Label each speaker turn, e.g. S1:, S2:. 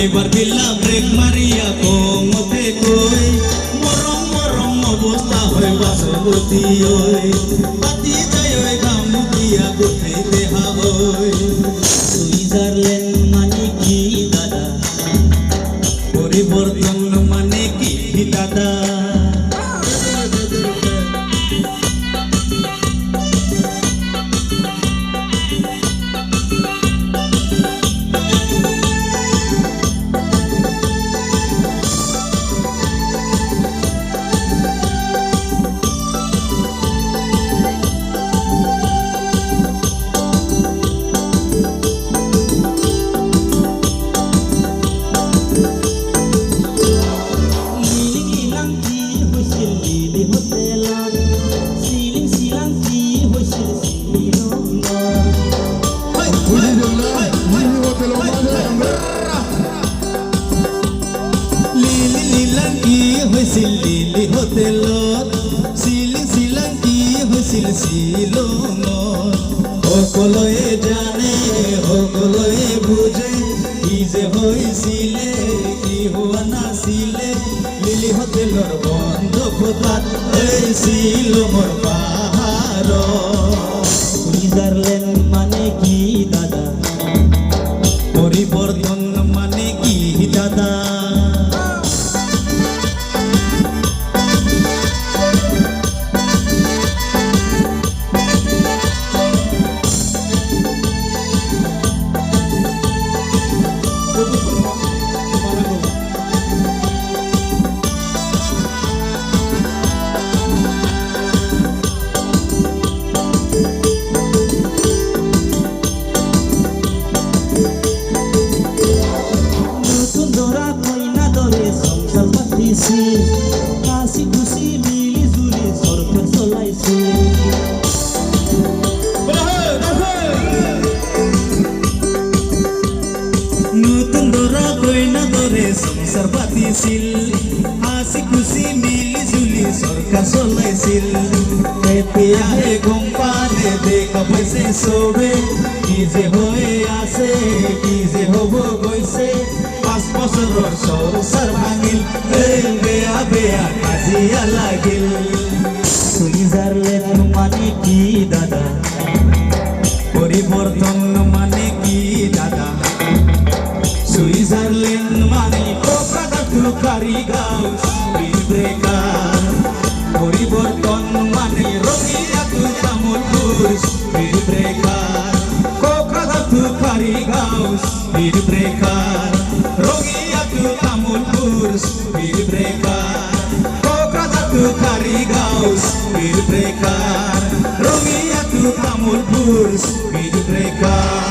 S1: এবার বিল্লা ব্রেক মারিয়া কমতে কই মরম মরম অবস্থা হয় বাসবতী ওই পাতি যায় ওই গাম দিয়া গুঠে দেহা ওই সুইজারল্যান্ড মানে কি দাদা পরিবর্তন মানে কি দাদা লিলি হোটেল সিলিং সিলাঙ্কি হৈছিল শিলঙত সকলোৱে জানে সকলোৱে বুজে কি যে হৈছিলে কি হোৱা নাছিলে লিলি হোটেলৰ বন্ধ খোতাত এই শিলঙৰ পাহাৰত সুইজাৰলেণ্ড মানে কি দাদা পরিবর্তন মানে কি দাদা হাসি খুশি মিলি জুলি সরকার চলাইছে নতুন দরা কইনা ধরে সংসার পাতিছিল হাসি খুশি মিলি জুলি সরকার চলাইছিল এতিয়াহে গম পালে দেখা পাইছে চবে কি যে হয়ে আছে কি যে হব গৈছে 5 বছৰৰ সংসাৰ ভাঙিল বেয়া বেয়া কাজিয়া লাগিল সুইজারল্যান্ড মানে কি দাদা পরিবর্তন মানে কি দাদা সুইজারল্যান্ড মানে কারিগাঁও স্পিড ব্রেকার পরিবর্তন মানে রঙিয়াতু Tamulpur speed breaker Kokrajhar Karigaon speed breaker রঙিয়াতু Tamulpur speed breaker Kokrajhar Karigaon speed breaker রঙিয়াতু তামুলপুর স্পিড ব্রেকার